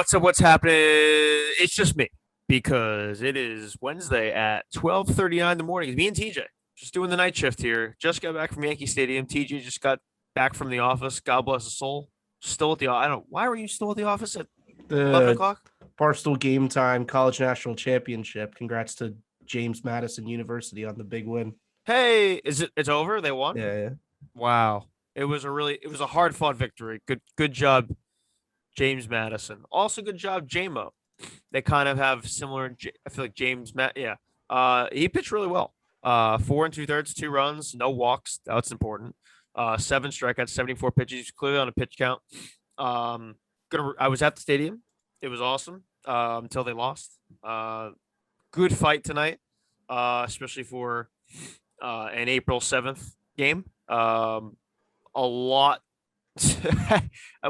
What's up? What's happening? It's just me because it is Wednesday at 12:39 in the morning. It's me and TJ just doing the night shift here. Just got back from Yankee Stadium. TJ just got back from the office. God bless his soul. Still at the I don't. Why were you still at the office at 11 The o'clock? Barstool Game Time College National Championship. Congrats to James Madison University on the big win. Hey, is it? It's over. They won. Yeah. Wow. It was a hard fought victory. Good job, James Madison. Also, good job, JMO. They kind of have similar. I feel like James Matt. Yeah. He pitched really well. 4 2/3, 2 runs, no walks. That's important. 7 strikeouts, 74 pitches, clearly on a pitch count. I was at the stadium. It was awesome. Until they lost. Good fight tonight. Especially for an April 7th game. A lot.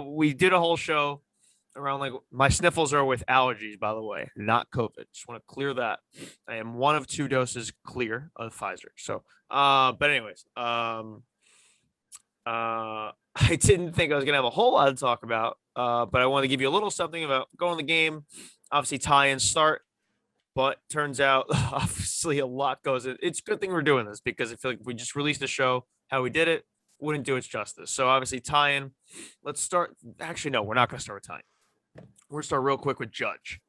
We did a whole show around like my sniffles are with allergies, by the way, not COVID. Just want to clear that. I am one of 2 doses clear of Pfizer. So, but anyways, I didn't think I was gonna have a whole lot to talk about, but I want to give you a little something about going the game. Obviously, tie-in start, but turns out obviously a lot goes in. It's a good thing we're doing this because I feel like if we just released the show how we did it, wouldn't do its justice. So obviously tie-in. Let's start. Actually, no, we're not going to start with tie-in. We're going to start real quick with Judge,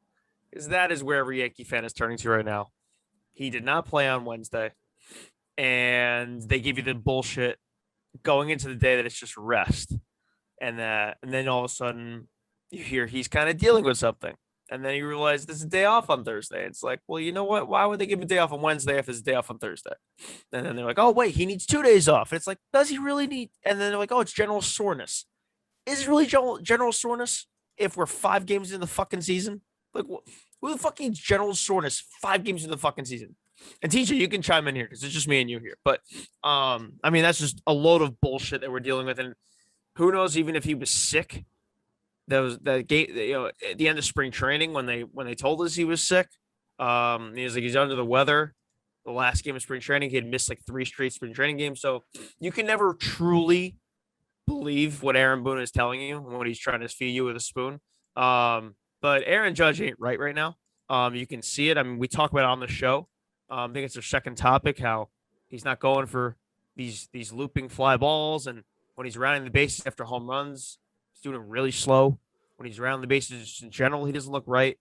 because that is where every Yankee fan is turning to right now. He did not play on Wednesday, and they give you the bullshit going into the day that it's just rest, and then all of a sudden you hear he's kind of dealing with something. And then you realize this is a day off on Thursday. It's like, well, you know what? Why would they give him a day off on Wednesday if it's a day off on Thursday? And then they're like, oh, wait, he needs 2 days off. And it's like, does he really need? And then they're like, oh, it's general soreness. Is it really general soreness if we're 5 games in the fucking season? Like, who the fuck needs general soreness 5 games in the fucking season? And TJ, you can chime in here because it's just me and you here. But, I mean, that's just a load of bullshit that we're dealing with. And who knows, even if he was sick. That game, at the end of spring training when they told us he was sick, he was like he's under the weather. The last game of spring training, he had missed like 3 straight spring training games. So you can never truly believe what Aaron Boone is telling you when he's trying to feed you with a spoon. But Aaron Judge ain't right now. You can see it. I mean, we talk about it on the show. I think it's our second topic how he's not going for these looping fly balls, and when he's rounding the bases after home runs. He's doing it really slow. When he's around the bases in general, he doesn't look right.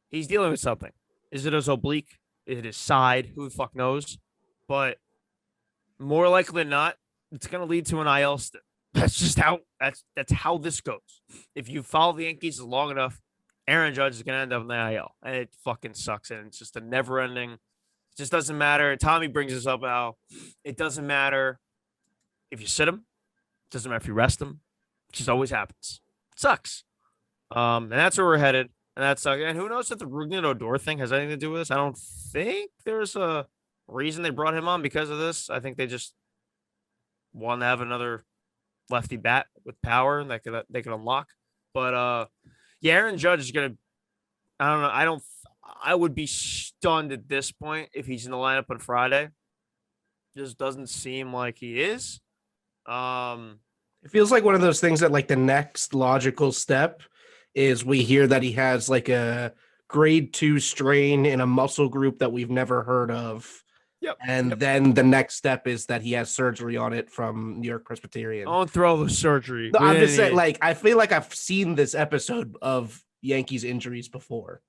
He's dealing with something. Is it his oblique? Is it his side? Who the fuck knows? But more likely than not, it's going to lead to an IL stint. That's just how that's how this goes. If you follow the Yankees long enough, Aaron Judge is going to end up in the IL, and it fucking sucks. And it's just a never ending. It just doesn't matter. Tommy brings this up how it doesn't matter if you sit him. It doesn't matter if you rest him. Just always happens. It sucks. And that's where we're headed. And that's and who knows if the Rugnet Odor thing has anything to do with this? I don't think there's a reason they brought him on because of this. I think they just want to have another lefty bat with power that they can unlock. But yeah, Aaron Judge is gonna. I don't know. I would be stunned at this point if he's in the lineup on Friday. Just doesn't seem like he is. It feels like one of those things that like the next logical step is we hear that he has like a grade 2 strain in a muscle group that we've never heard of. Yep. And then the next step is that he has surgery on it from New York Presbyterian. Don't throw the surgery. No, I'm just saying, like, I feel like I've seen this episode of Yankees injuries before.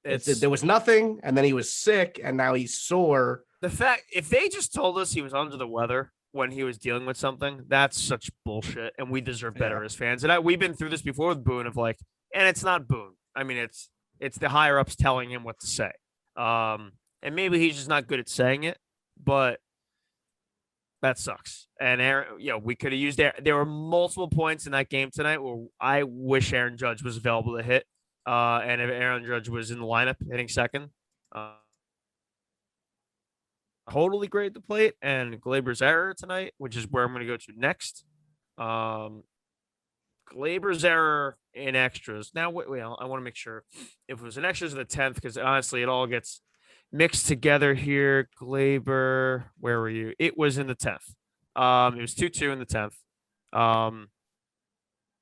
There was nothing, and then he was sick, and now he's sore. The fact, if they just told us he was under the weather when he was dealing with something, that's such bullshit, and we deserve better as fans. And we've been through this before with Boone of like, and it's not Boone. I mean, it's the higher ups telling him what to say. And maybe he's just not good at saying it, but that sucks. And Aaron, we could have used there were multiple points in that game tonight where I wish Aaron Judge was available to hit. And if Aaron Judge was in the lineup hitting second, totally great at the plate. And Gleyber's error tonight, which is where I'm going to go to next. Gleyber's error in extras. Now, I want to make sure if it was an extras in the 10th, because honestly, it all gets mixed together here. Gleyber, where were you? It was in the 10th. It was 2-2 in the 10th.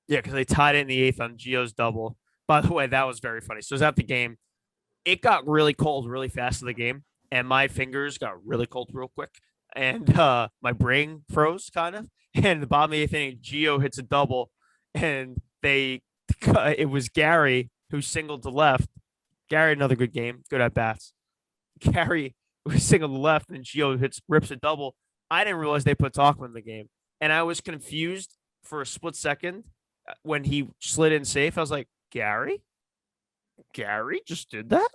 Yeah, because they tied it in the 8th on Gio's double. By the way, that was very funny. So it was at the game. It got really cold really fast in the game, and my fingers got really cold real quick, and my brain froze kind of. And the bottom of the eighth inning, Gio hits a double, and it was Gary who singled to left. Gary, another good game, good at bats. Gary was singled to left, and Gio rips a double. I didn't realize they put Talkman in the game, and I was confused for a split second when he slid in safe. I was like, Gary just did that?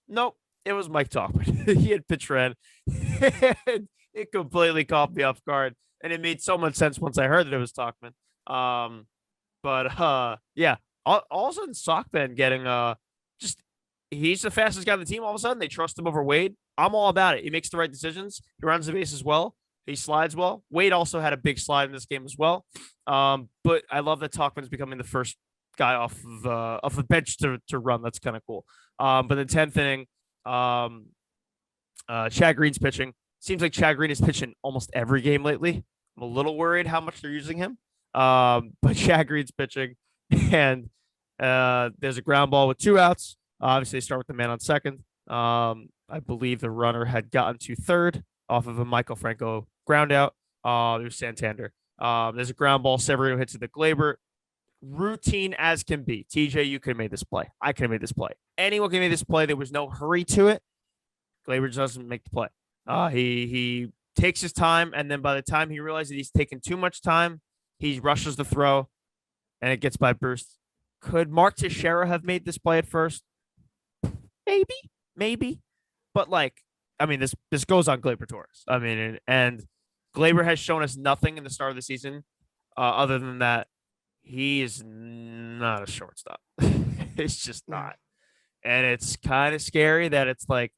Nope, it was Mike Talkman. He had pitch red. It completely caught me off guard, and it made so much sense once I heard that it was Talkman. Yeah, all of a sudden, Sockman getting just he's the fastest guy on the team. All of a sudden, they trust him over Wade. I'm all about it. He makes the right decisions. He runs the bases well. He slides well. Wade also had a big slide in this game as well. But I love that Talkman's becoming the first guy off the bench to run. That's kind of cool. But the 10th inning, Chad Green's pitching. Seems like Chad Green is pitching almost every game lately. I'm a little worried how much they're using him. But Chad Green's pitching, and there's a ground ball with 2 outs. Obviously, they start with the man on second. I believe the runner had gotten to third off of a Michael Franco ground out. It was Santander. There's a ground ball. Severino hits it to Gleyber. Routine as can be. TJ, you could have made this play. I could have made this play. Anyone can make this play. There was no hurry to it. Gleyber doesn't make the play. He takes his time, and then by the time he realizes he's taking too much time, he rushes the throw, and it gets by Bruce. Could Mark Teixeira have made this play at first? Maybe. But this goes on Gleyber Torres. And Gleyber has shown us nothing in the start of the season, other than that he is not a shortstop. It's just not, and it's kind of scary that it's like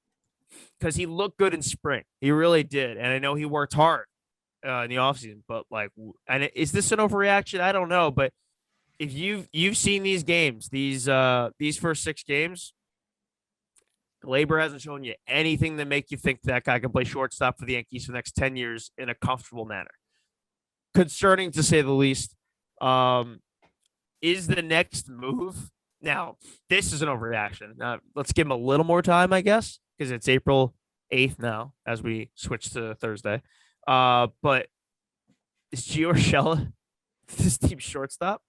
because he looked good in spring, he really did, and I know he worked hard in the offseason, but is this an overreaction? I don't know, but if you've seen these games, these first 6 games. Gleyber hasn't shown you anything that make you think that guy can play shortstop for the Yankees for the next 10 years in a comfortable manner. Concerning to say the least. Is the next move now? This is an overreaction. Let's give him a little more time, I guess, because it's April 8th now as we switch to Thursday. But is Gio Urshela this team's shortstop?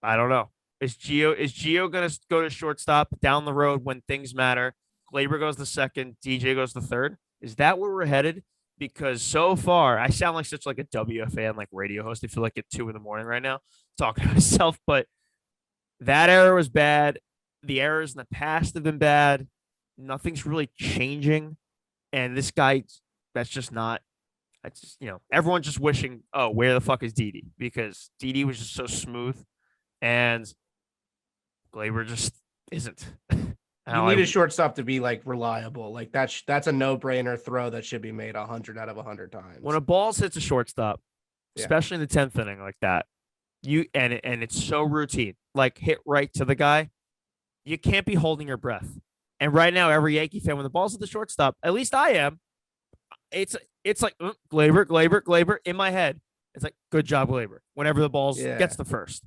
I don't know. Is Gio going to go to shortstop down the road when things matter? Gleyber goes to second, DJ goes to third. Is that where we're headed? Because so far, I sound like such a WFAN radio host. I feel like at 2 a.m. right now talking to myself, but that era was bad. The errors in the past have been bad. Nothing's really changing. And this guy, that's just not, everyone's just wishing, oh, where the fuck is Didi? Because Didi was just so smooth and Gleyber just isn't. You need a shortstop to be reliable. That's a no-brainer throw that should be made 100 out of 100 times. When a ball hits a shortstop, especially in the 10th inning like that, and it's so routine, hit right to the guy, you can't be holding your breath. And right now, every Yankee fan, when the ball's at the shortstop, at least I am, it's like Gleyber in my head. It's like, good job, Gleyber. Whenever the ball gets the first,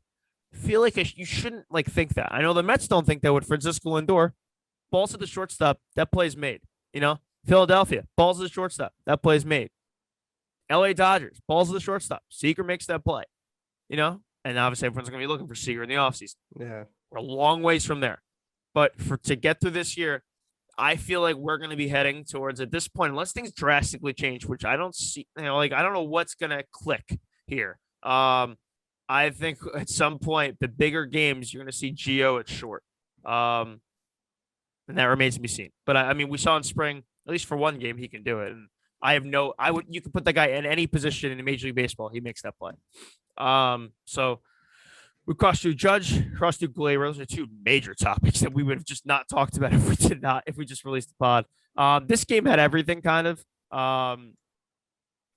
I feel like you shouldn't think that. I know the Mets don't think that with Francisco Lindor. Balls at the shortstop, that play's made. Philadelphia, balls at the shortstop, that play's made. LA Dodgers, balls at the shortstop. Seager makes that play. And obviously everyone's going to be looking for Seager in the offseason. Yeah. We're a long ways from there. But to get through this year, I feel like we're going to be heading towards, at this point, unless things drastically change, which I don't see, I don't know what's going to click here. I think at some point, the bigger games, you're going to see Gio at short. And that remains to be seen. But we saw in spring, at least for one game, he can do it. And you could put that guy in any position in Major League Baseball. He makes that play. So we crossed through Judge, crossed through Gleyber. Those are 2 major topics that we would have just not talked about if we just released the pod. This game had everything kind of.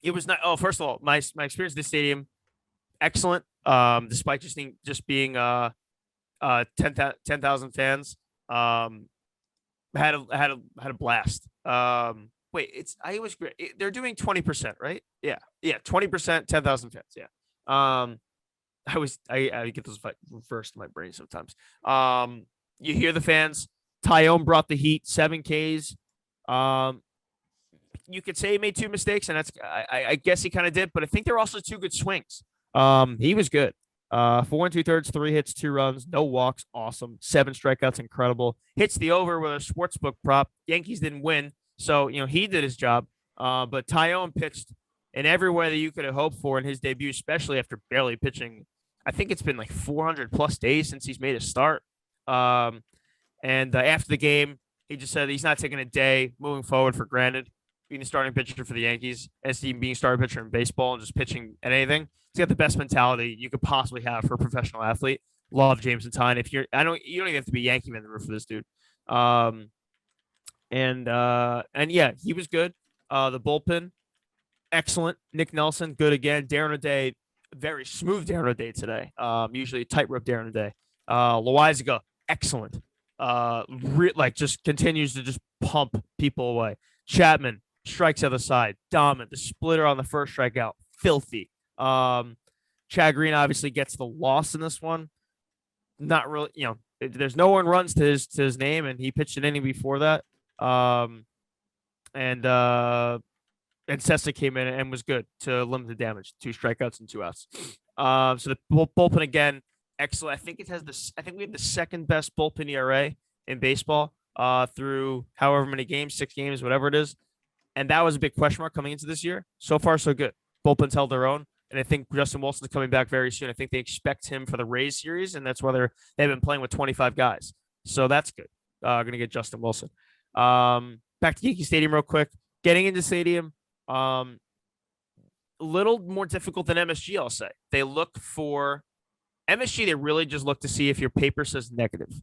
It was not. Oh, first of all, my experience at this stadium, excellent. Despite just being 10,000 fans. Had a blast. It was great. They're doing 20%, right? Yeah, 20%, 10,000 fans. Yeah. I get those reversed in my brain sometimes. You hear the fans. Tyone brought the heat, 7 Ks. Um, you could say he made 2 mistakes, and I guess he kind of did, but I think there were also 2 good swings. He was good. 4 2/3, 3 hits, 2 runs, no walks, awesome. 7 strikeouts, incredible. Hits the over with a sportsbook prop. Yankees didn't win, so he did his job. But Tyone pitched in every way that you could have hoped for in his debut, especially after barely pitching. I think it's been like 400 plus days since he's made a start. And after the game, he just said he's not taking a day moving forward for granted, being a starting pitcher for the Yankees, as being a starting pitcher in baseball and just pitching at anything. He's got the best mentality you could possibly have for a professional athlete. Love James Tyne. If you don't even have to be a Yankee man to root for this dude. And yeah, he was good. The bullpen, excellent. Nick Nelson, good again. Darren O'Day, very smooth Darren O'Day today. Usually tightrope Darren O'Day. Loizaga, excellent. Just continues to just pump people away. Chapman strikes other side, dominant. The splitter on the first strikeout, filthy. Chad Green obviously gets the loss in this one. Not really, there's no one runs to his name, and he pitched an inning before that. And Sessa came in and was good to limit the damage. 2 strikeouts and 2 outs. So the bullpen again, excellent. I think we have the second best bullpen ERA in baseball through however many games, 6 games, whatever it is. And that was a big question mark coming into this year. So far, so good. Bullpen's held their own. And I think Justin Wilson's coming back very soon. I think they expect him for the Rays series, and that's why they've been playing with 25 guys. So that's good. Going to get Justin Wilson. Back to Yankee Stadium real quick. Getting into stadium, a little more difficult than MSG, I'll say. They look for MSG. They really just look to see if your paper says negative.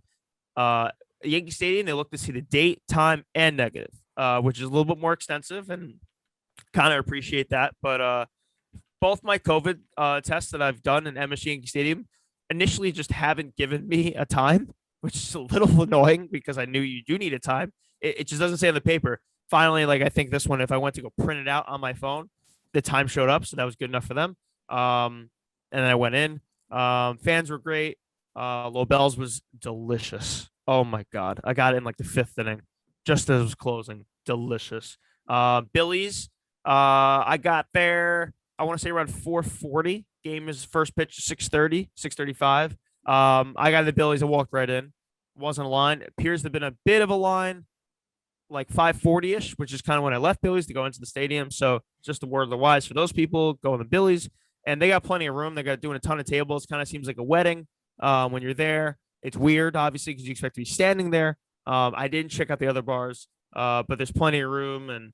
Yankee Stadium, they look to see the date, time, and negative, which is a little bit more extensive, and kind of appreciate that. But both my COVID tests that I've done in MSG Yankee Stadium initially just haven't given me a time, which is a little annoying because I knew you do need a time. It just doesn't say on the paper. Finally, I think this one, if I went to go print it out on my phone, the time showed up, so that was good enough for them. And then I went in. Fans were great. Lobel's was delicious. Oh my God. I got it in the 5th inning, just as it was closing. Delicious. Billy's, I got there, I want to say around 4:40. Game is first pitch 6:30, 6:35. I got the Billies. I walked right in. Wasn't a line. It appears to have been a bit of a line, 5:40-ish, which is kind of when I left Billy's to go into the stadium. So just a word of the wise for those people, go in the Billies. And they got plenty of room. They got doing a ton of tables. Kind of seems like a wedding when you're there. It's weird, obviously, because you expect to be standing there. I didn't check out the other bars, but there's plenty of room. And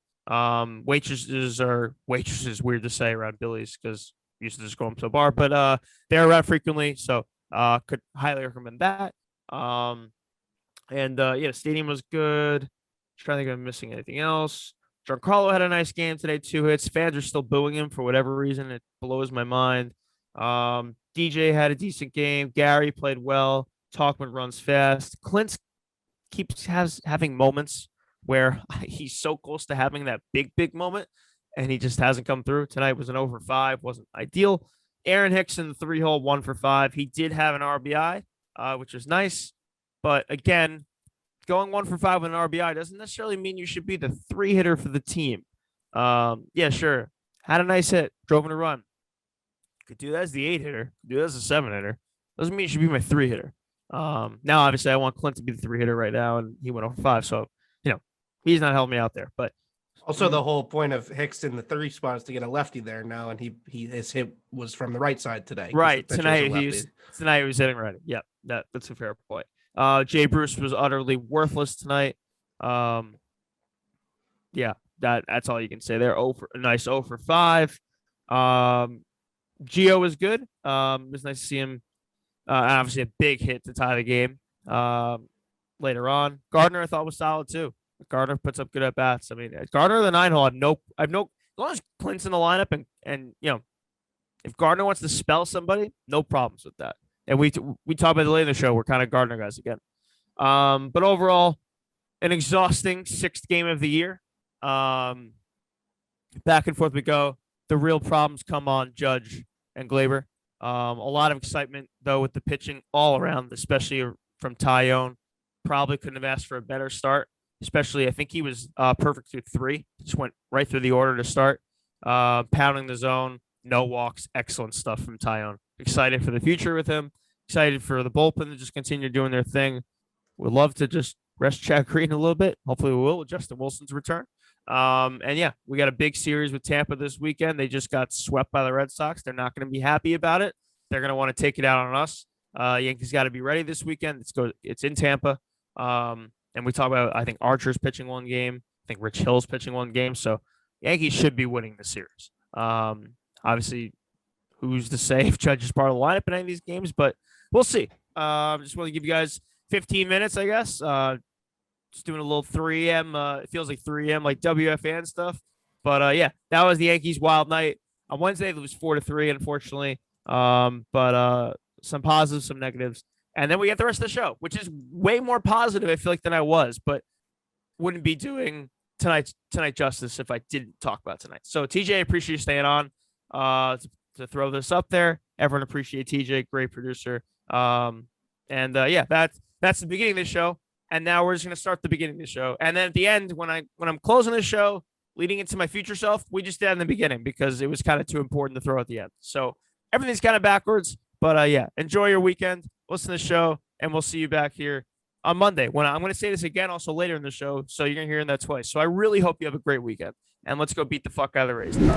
waitresses, weird to say around Billy's because you used to just go up to a bar, but they're around frequently. So could highly recommend that. The stadium was good. Trying to think if I'm missing anything else. Giancarlo had a nice game today, 2 hits. Fans are still booing him for whatever reason. It blows my mind. DJ had a decent game. Gary played well. Talkman runs fast. Clint keeps having moments where he's so close to having that big moment, and he just hasn't come through. Tonight was an over 5, wasn't ideal. Aaron Hicks in the 3-hole, 1 for 5. He did have an RBI, which was nice. But again, going 1 for 5 with an RBI doesn't necessarily mean you should be the 3-hitter for the team. Yeah, sure. Had a nice hit, drove in a run. Could do that as the 8-hitter. Do that as a 7-hitter. Doesn't mean you should be my 3-hitter. Now, obviously, I want Clint to be the 3-hitter right now, and he went over 5. So, he's not helping me out there. But also, the whole point of Hicks in the 3 spot is to get a lefty there now, and his hit was from the right side today. Right. Tonight he was hitting right. Yep. That's a fair point. Jay Bruce was utterly worthless tonight. Yeah, that's all you can say there. A nice 0 for 5. Gio was good. It was nice to see him. Obviously, a big hit to tie the game later on. Gardner, I thought, was solid too. Gardner puts up good at bats. I mean, Gardner, the 9-hole, as long as Clint's in the lineup and if Gardner wants to spell somebody, no problems with that. And we talked about it later in the show. We're kind of Gardner guys again. But overall, an exhausting 6th game of the year. Back and forth we go. The real problems come on Judge and Gleyber. A lot of excitement though with the pitching all around, especially from Tyone. Probably couldn't have asked for a better start. Especially, I think he was perfect through 3. Just went right through the order to start. Pounding the zone, no walks, excellent stuff from Tyone. Excited for the future with him. Excited for the bullpen to just continue doing their thing. Would love to just rest Chad Green a little bit. Hopefully, we will with Justin Wilson's return. And yeah, we got a big series with Tampa this weekend. They just got swept by the Red Sox. They're not going to be happy about it. They're going to want to take it out on us. Yankees got to be ready this weekend. It's in Tampa. And we talk about, I think Archer's pitching one game. I think Rich Hill's pitching one game. So Yankees should be winning the series. Obviously, who's to say if Judge is part of the lineup in any of these games, but we'll see. Just want to give you guys 15 minutes, I guess. Just doing a little 3 a.m. It feels like 3 a.m. like WFAN stuff. But yeah, that was the Yankees wild night. On Wednesday, it was 4-3, unfortunately. But some positives, some negatives. And then we get the rest of the show, which is way more positive, I feel like, than I was, but wouldn't be doing tonight justice if I didn't talk about tonight. So TJ, I appreciate you staying on to throw this up there. Everyone appreciate TJ, great producer. Yeah, that's the beginning of the show. And now we're just gonna start the beginning of the show. And then at the end, when I'm closing the show, leading into my future self, we just did it in the beginning because it was kind of too important to throw at the end. So everything's kind of backwards. But yeah, enjoy your weekend. Listen to the show, and we'll see you back here on Monday. When I'm going to say this again also later in the show, so you're going to hear that twice. So I really hope you have a great weekend, and let's go beat the fuck out of the Rays. No.